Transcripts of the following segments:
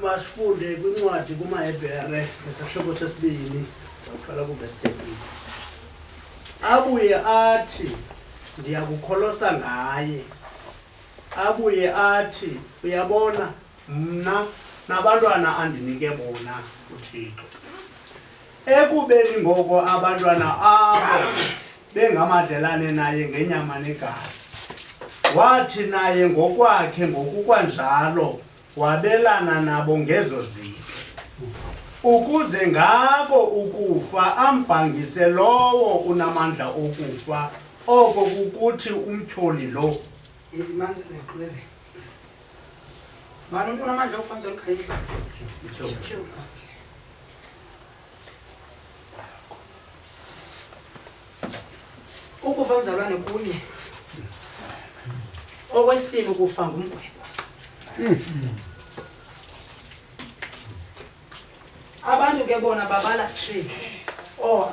Masifunde kwincwadi kumaHebhere ngesahluko sesibini sokuqala kuverse 13. Abuye athi ndiyakukholosa ngaye. Abuye athi uyabona mna nabantwana andinike bona uThixo. Ekubeni ngoko abantwana abo bengamadlelane naye ngenyama negazi. Wathi naye ngokwakhe ngokukwanjalo wabelana nabo ngezo zinto. Ukuze ngabo ukufa ambhangise lowo unamandla okufa, oko kukuthi umtyholi lo. Imanzi neqhubele. Manje umuntu unamandla okufa njalo khaya. Ukufa mzalwane kunye. Okwesibili ukufa ngumgwebo. Abantu ke bona babala 3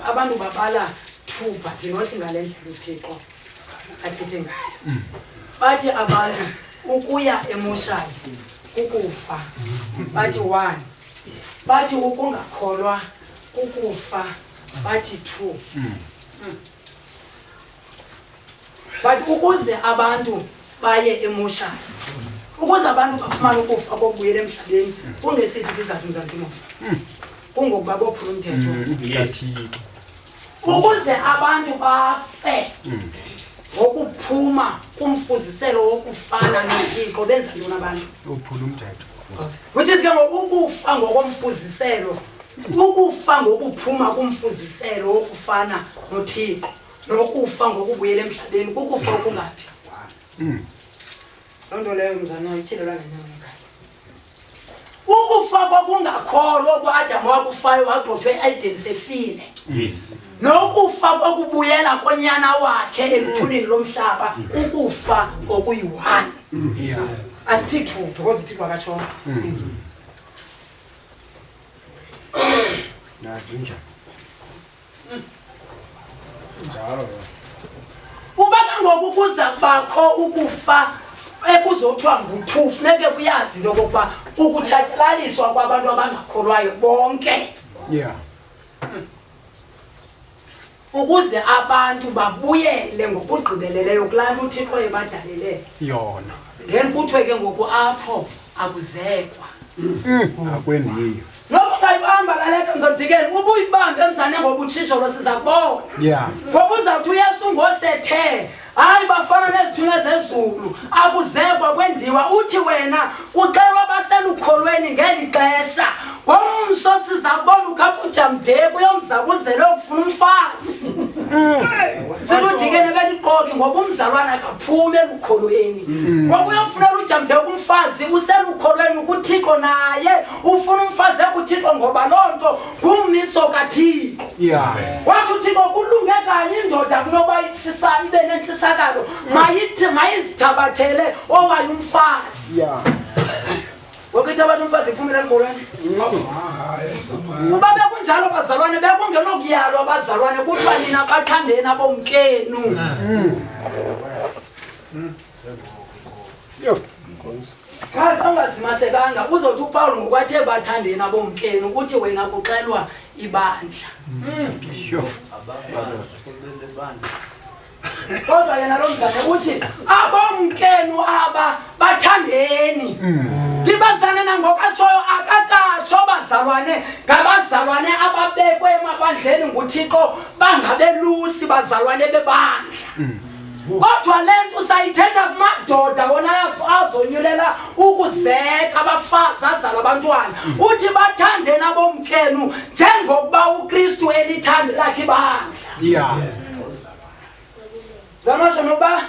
abantu babala 2 but not ngalendlela uThixo athethe ngayo. Bathi abantu ukuya emoshali ukufa bathi 1, bathi ukungakholwa ukufa bathi 2. But ukuze abantu baye emoshali, ukuze abantu bafumane ukufa kokubuyela emhlabeni, kungesiphi isizathu mzantimo? Kungokuba bophula umthetho. Ukuze abantu bafe ngokuphuma kumfuziselo wokufana noThixo benza ntoni abantu? Uphula umthetho. Which is ke ukufa ngokomfuziselo, ukufa ngokuphuma kumfuziselo wokufana noThixo, nokufa ngokubuyela emhlabeni kukufa okungaphi? Lonto leyo mzana ityhilelwa ngenyamakazi. Ukufa kokungakholwa kwaAdamu wakufayo wagxothwe eEden sefile. Yes. Nokufa kokubuyela konyana wakhe eluthulini lomhlaba, ukufa okuyi-1. Yeah. Asithi 2 because uThixo akatshona. Nazinja. Njalo. Uba kangoku kuza bakho ukufa ekuzothiwa ngu2 funeke kuyazi into okokuba ukutshatyalaliswa kwabantu abangakholwayo bonke. Yeah. Ukuze abantu babuyele ngokugqibeleleyo kulaa nto uThixo ebadalele Yona. then kuthiwe ke ngoku apho akuzekwa. Akwendiyo. Noba ungayibamba laleke mzodikeni ubuyibambe emzane ngoba utshitsho lo siza kubona. Yeah. Ngoba uzawuthi uyesu ngosethe hayi bafana nezithunywa zezulu akuzekwa kwendiwa uthi wena uxelwa abaselukholweni ngeli xesha ngomso siza kubona ukhapujamdeko uyomzakuzele ukufuna umfazi. Siludikene beliqoki ngoba umzalwana akaphume elukholweni. Ngoba uyofunela ujamdeko umfazi uselukholweni kuThixo naye ufuna umfazi kuThixo ngoba lonto ngummiso kaThixo. Yeah. Wathi uThixo kulunge kanye indoda kunoba itshisa ibe nentshisakalo mayithi mayizithabathele owaye umfazi. Yeah. Ngokuthi abantu umfazi iphumela enkholweni. Kuba bekunjalo bazalwane bekungenokuyalwa abazalwane kuthiwa nina bathandeni abomkenu. Xa ungazimasekanga uzothi uPaul ngokwathe bathandeni abomkenu ukuthi wena kuxelwa ibandla. Kodwa yena lo mzane uthi abomkenu aba bathandeni. Dibazane nangokatshoyo akakatsho bazalwane ngabazalwane ababekwe emabandleni nguThixo bangabelusi bazalwane bebandla. Kodwa lento sayithetha kumadoda wona azonyulela ukuzeka abafazi azala abantwana. Uthi bathandeni abomkenu njengokuba uKristu elithande lakhe ibandla. Yeah. Zamasho noba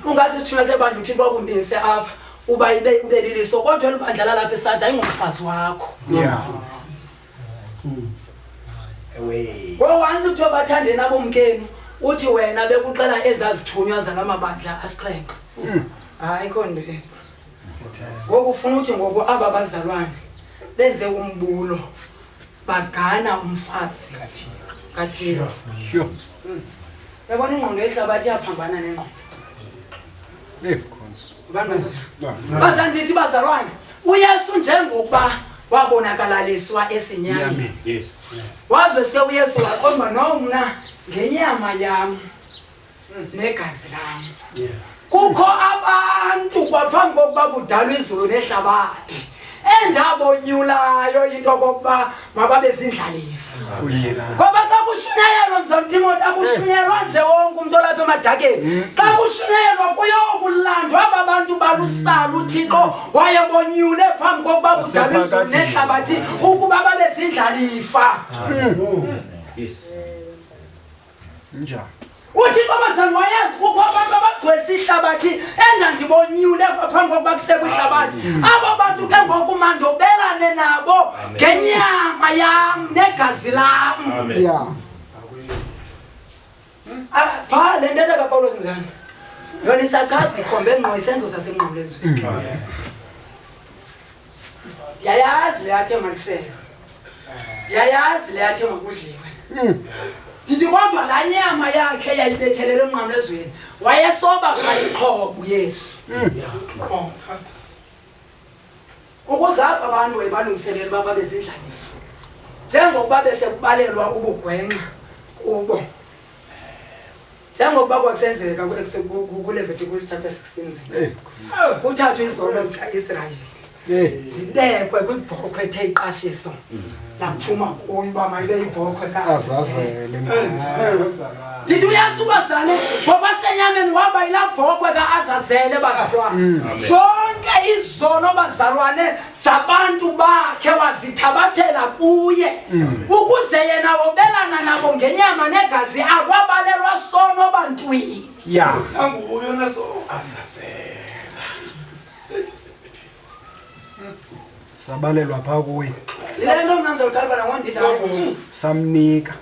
ungasithunywa sebandla uThixo akumbise apha uba ibe liliso kodwa elibandla lapha esada ayingomfazi wakho. Yeah. Ngowansi kuthiwa bathandeni abomkenu uthi wena bekuxela ezazithunywa zalamabandla asixhenxe. Hayi konde. Ngoku ufuna uthi ngoku aba bazalwane benze umbulo bagana umfazi kaThixo. Sure. Yabona ingqondo yehlabathi yaphambana nengqondo. Konzo. Bazandithi bazalwane uYesu njengokuba wabonakalaliswa esinyameni. Yes. Waveske uYesu waqomba nomna ngenyama yami negazi lami. Yes. Kukho abantu kwaphambi kokuba kudalwe izulu nehlabathi endabonyulayo into kokuba mababe zindlalifa. Ngoba xa kushunyayelwa mzamtimoti akushunyelwa nje wonke umuntu olapha emadakeni. Xa kushunyayelwa kuyokulandwa abantu balusala uThixo wayebonyule phambi kokuba kudalwe izulu nehlabathi ukuba babe zindlalifa. Yes. Njani? Uthixo bazali wayazi kukho abantu abagcwelisa ihlabathi endandibonyule phambi kokuba kusekwe ihlabathi. Abo bantu ke ngoku mandobelane nabo ngenyama yam negazi lam. Yeah. Pha le ntetha kaPawulos mzana yona isachaza ikhombe ngqo isenzo sasemnqamlezweni. Ndiyayazi le yathe maliselo. Ndiyayazi le yathe makudliwe. Ndithi kodwa la nyama yakhe yayibethelele emnqamlezweni wayesoba kayiqhobo Yesu. Ukuze apha abantu wayebalungiselela uba babe zindlalifa njengokuba besekubalelwa ubugwenxa kubo. Njengokuba kwakusenzeka kuLeviticus chapter 16 kuthathwa izono zika-Israyeli zibekwe kwibhokhwe ethe iqashiso laphuma kuyo uba mayibe yibhokhwe kaAzazele. Ndithi uyazi ubazane ngoba senyameni waba yilaa bhokhwe kaAzazele bazalwane. Zonke izono bazalwane zabantu bakhe wazithabathela kuye ukuze yena wobelana nabo ngenyama negazi akwabalelwa sono bantwini. Yeah. Nanguyo naso Azazele. Sabalelwa pha kuye. Yile nto mna mzalukhalibana ngondida Samnika.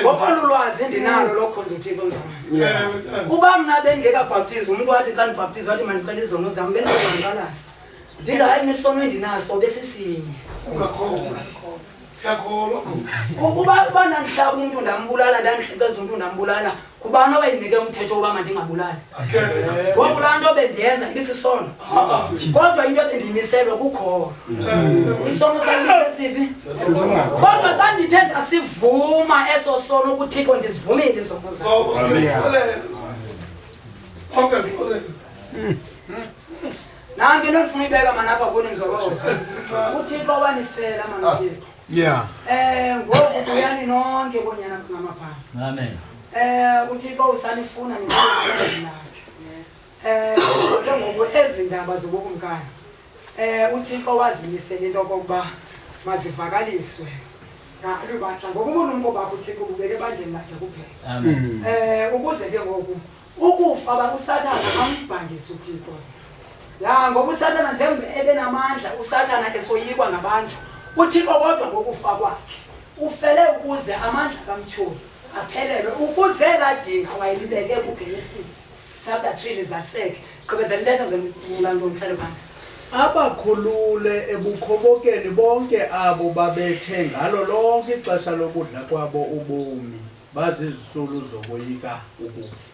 ngokolulwazi endinalo lokhonza uThixo mzalwane. Uba mna bengekabhaptizwa umuntu wathi xa ndibhaptizwa wathi mandixele izono zam bendizanqalaza. Ndithi hayi misono endinaso besisinye. Ukuba ndandihlaba umntu ndambulala ndandihleqeza umntu ndambulala kubani owayendinike umthetho woba mandingabulali? Ngoku laa nto bendiyenza ibisisono kodwa into ebendiyimiselwe kukholo. Isono sami sesiphi? Kodwa xa ndithe ndasivuma eso sono kuThixo ndizivumile izono zam. Nanti into ndifuna uyibeka manapha kuni mzokolo. uThixo wanifela manuThixo. Yeah. Ngoku kuyani nonke bonyana kunamaphanga. Amen. uThixo usanifuna ngicela ke ngoku ezi ndaba zobukumkani. uThixo wazimisela into okokuba mazivakaliswe ngalubatha ngokubulumko bakho uThixo ubeke ebandleni lakhe kuphela. Amen. Ukuze ke ngoku ukufa bakusathana ambhangise uThixo. Ya ngoba usathana njengoba ebenamandla usathana esoyikwa ngabantu. uThixo kodwa ngokufa kwakhe ufele ukuze amandla kaMtyholi aphelele ukuze ladinga wayelibeke kuGenesis chapter 3 lizaseke gqibezela letha mzemlanto umhlale phansi. Abakhulule ebukhobokeni bonke abo babethe ngalo lonke ixesha lokudla kwabo ubomi bazizisulu zokoyika ukufa.